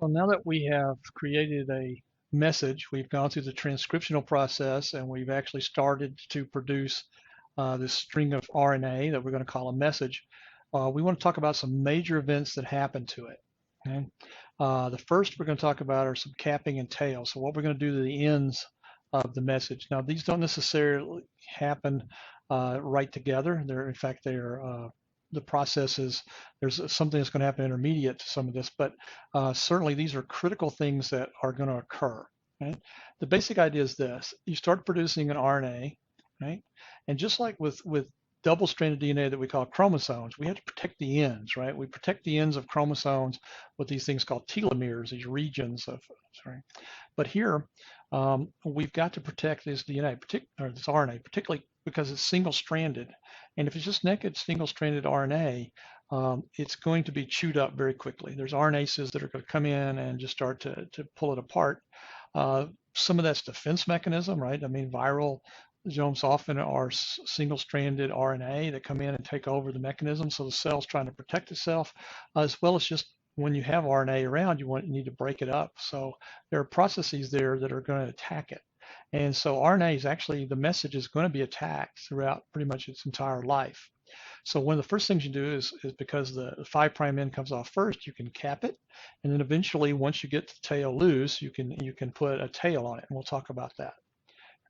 Well, now that we have created a message, we've gone through the transcriptional process and we've actually started to produce this string of RNA that we're going to call a message. We want to talk about some major events that happen to it. Okay? The first we're going to talk about are some capping and tail. So what we're going to do to the ends of the message. Now, these don't necessarily happen right together. In fact, the process is, there's something that's going to happen intermediate to some of this, but certainly these are critical things that are going to occur. Right? The basic idea is this: you start producing an RNA, right? And just like with double-stranded DNA that we call chromosomes, we have to protect the ends, right? We protect the ends of chromosomes with these things called telomeres, these regions of, sorry. But here, we've got to protect this DNA, or this RNA, particularly because it's single-stranded. And if it's just naked single-stranded RNA, it's going to be chewed up very quickly. There's RNases that are going to come in and just start to pull it apart. Some of that's defense mechanism, right? I mean, viral genomes often are single-stranded RNA that come in and take over the mechanism. So the cell's trying to protect itself, as well as just when you have RNA around, you need to break it up. So there are processes there that are going to attack it. And so RNA is actually, the message is going to be attacked throughout pretty much its entire life. So one of the first things you do is because the 5' end comes off first, you can cap it, and then eventually, once you get the tail loose, you can put a tail on it, and we'll talk about that.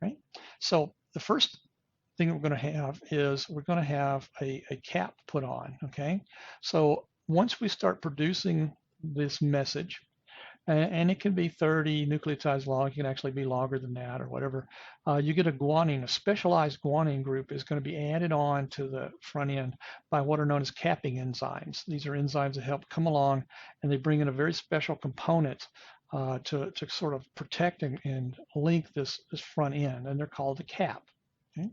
Right? So the first thing we're going to have is we're going to have a cap put on. Okay, so once we start producing this message, and it can be 30 nucleotides long, it can actually be longer than that or whatever, you get a guanine. A specialized guanine group is going to be added on to the front end by what are known as capping enzymes. These are enzymes that help come along, and they bring in a very special component to sort of protect and link this front end, and they're called the cap. Okay?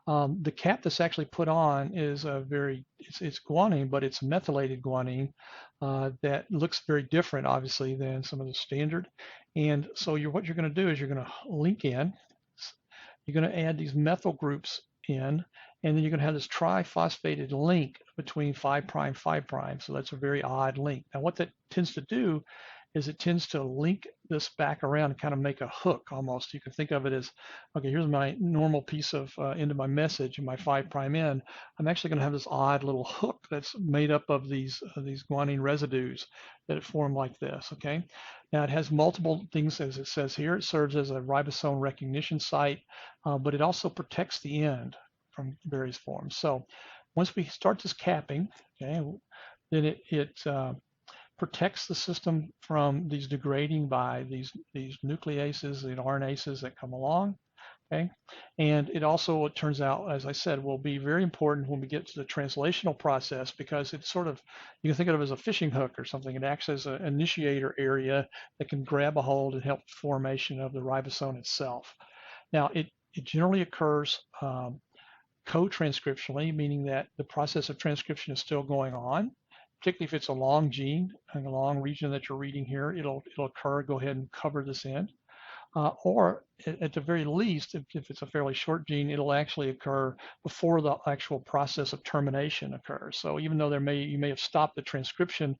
The cap that's actually put on is it's guanine, but it's methylated guanine that looks very different, obviously, than some of the standard. And so what you're going to do is you're going to link in, you're going to add these methyl groups in, and then you're going to have this triphosphated link between 5', 5'. So that's a very odd link. Now, what that tends to do is it tends to link this back around and kind of make a hook almost. You can think of it as, okay, here's my normal piece of end of my message and my 5' end. I'm actually going to have this odd little hook that's made up of these guanine residues that form like this, okay? Now it has multiple things, as it says here. It serves as a ribosome recognition site, but it also protects the end from various forms. So once we start this capping, okay, then it protects the system from these degrading by these nucleases and RNases that come along. Okay, and it also, it turns out, as I said, will be very important when we get to the translational process, because it's sort of, you can think of it as a fishing hook or something. It acts as an initiator area that can grab a hold and help formation of the ribosome itself. Now, it generally occurs co-transcriptionally, meaning that the process of transcription is still going on. Particularly if it's a long gene and a long region that you're reading here, it'll occur. Go ahead and cover this end. Or at the very least, if it's a fairly short gene, it'll actually occur before the actual process of termination occurs. So even though you may have stopped the transcription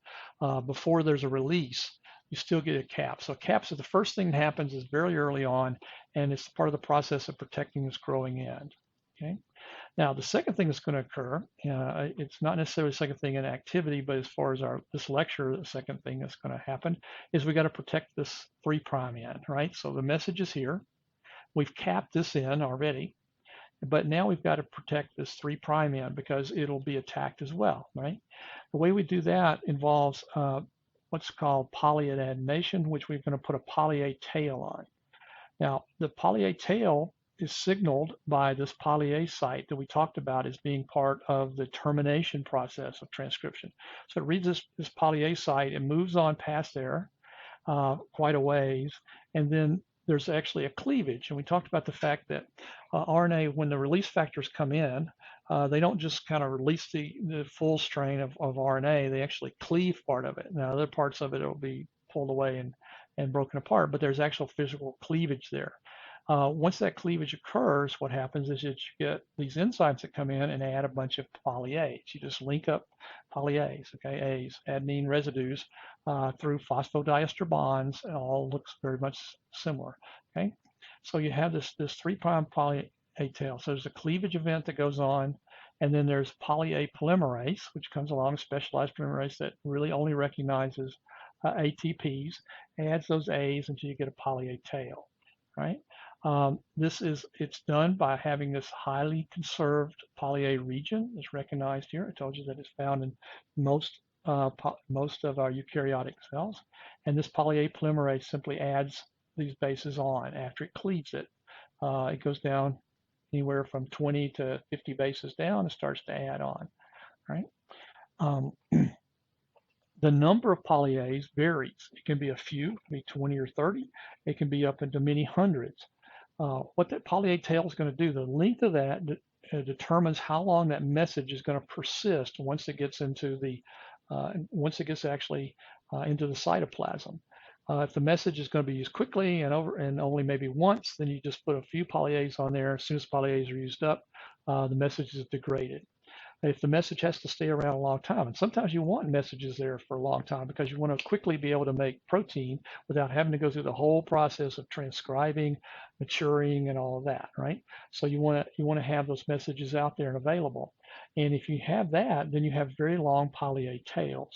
before there's a release, you still get a cap. So caps are the first thing that happens, is very early on, and it's part of the process of protecting this growing end. Okay. Now, the second thing that's going to occur, it's not necessarily the second thing in activity, but as far as this lecture, the second thing that's going to happen is we got to protect this 3' end, right? So the message is here. We've capped this in already, but now we've got to protect this 3' end because it'll be attacked as well, right? The way we do that involves what's called polyadenation, which we're going to put a poly-A tail on. Now, the poly-A tail is signaled by this poly-A site that we talked about as being part of the termination process of transcription. So it reads this poly-A site and moves on past there quite a ways, and then there's actually a cleavage. And we talked about the fact that RNA, when the release factors come in, they don't just kind of release the full strain of RNA, they actually cleave part of it. Now, other parts of it will be pulled away and broken apart, but there's actual physical cleavage there. Once that cleavage occurs, what happens is that you get these enzymes that come in and add a bunch of polyAs. You just link up polyAs, okay, A's, adenine residues through phosphodiester bonds. It all looks very much similar, okay? So you have this 3' poly A tail. So there's a cleavage event that goes on, and then there's poly-A polymerase, which comes along, a specialized polymerase that really only recognizes ATPs, adds those A's until you get a poly-A tail, right? It's done by having this highly conserved poly-A region that's recognized here. I told you that it's found in most of our eukaryotic cells. And this poly-A polymerase simply adds these bases on after it cleaves it. It goes down anywhere from 20 to 50 bases down and starts to add on, right? The number of polyAs varies. It can be a few, it can be 20 or 30. It can be up into many hundreds. What that poly-A tail is going to do, the length of that determines how long that message is going to persist once it gets into actually into the cytoplasm. If the message is going to be used quickly and only maybe once, then you just put a few polyAs on there. As soon as polyAs are used up, the message is degraded. If the message has to stay around a long time, and sometimes you want messages there for a long time because you want to quickly be able to make protein without having to go through the whole process of transcribing, maturing, and all of that, right? So you want to have those messages out there and available. And if you have that, then you have very long poly-A tails.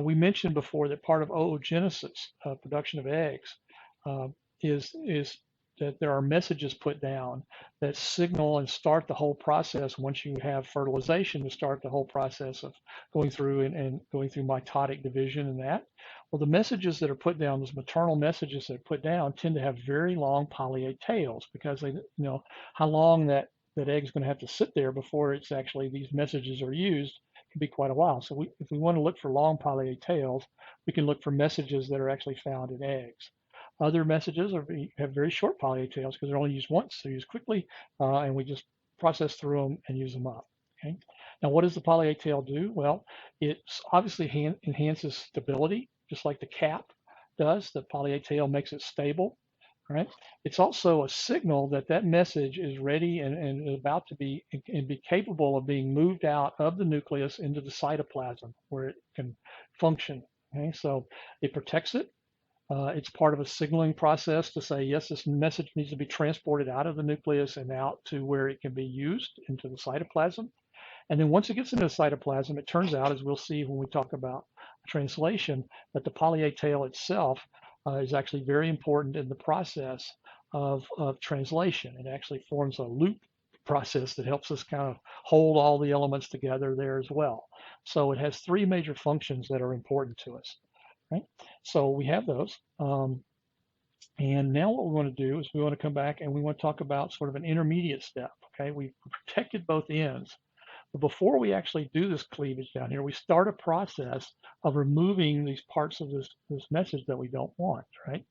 We mentioned before that part of oogenesis, production of eggs, is that there are messages put down that signal and start the whole process once you have fertilization to start the whole process of going through and going through mitotic division and that. Well, the messages that are put down, those maternal messages that are put down, tend to have very long poly-A tails because they, how long that egg is going to have to sit there before it's actually these messages are used can be quite a while. So if we want to look for long poly-A tails, we can look for messages that are actually found in eggs. Other messages have very short poly-A tails because they're only used once, they're used quickly, and we just process through them and use them up. Okay. Now, what does the poly-A tail do? Well, it obviously enhances stability, just like the cap does. The poly-A tail makes it stable. Right? It's also a signal that that message is ready and about to be capable of being moved out of the nucleus into the cytoplasm where it can function. Okay? So it protects it. It's part of a signaling process to say, yes, this message needs to be transported out of the nucleus and out to where it can be used into the cytoplasm. And then once it gets into the cytoplasm, it turns out, as we'll see when we talk about translation, that the poly-A tail itself is actually very important in the process of translation. It actually forms a loop process that helps us kind of hold all the elements together there as well. So it has three major functions that are important to us. Right? So we have those. And now what we want to do is we want to come back and we want to talk about sort of an intermediate step. Okay, we've protected both ends. But before we actually do this cleavage down here, we start a process of removing these parts of this message that we don't want, right?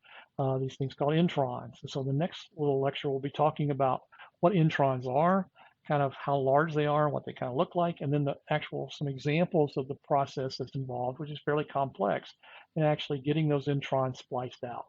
These things called introns. And so the next little lecture we'll be talking about what introns are, kind of how large they are and what they kind of look like, and then some examples of the process that's involved, which is fairly complex, in actually getting those introns spliced out.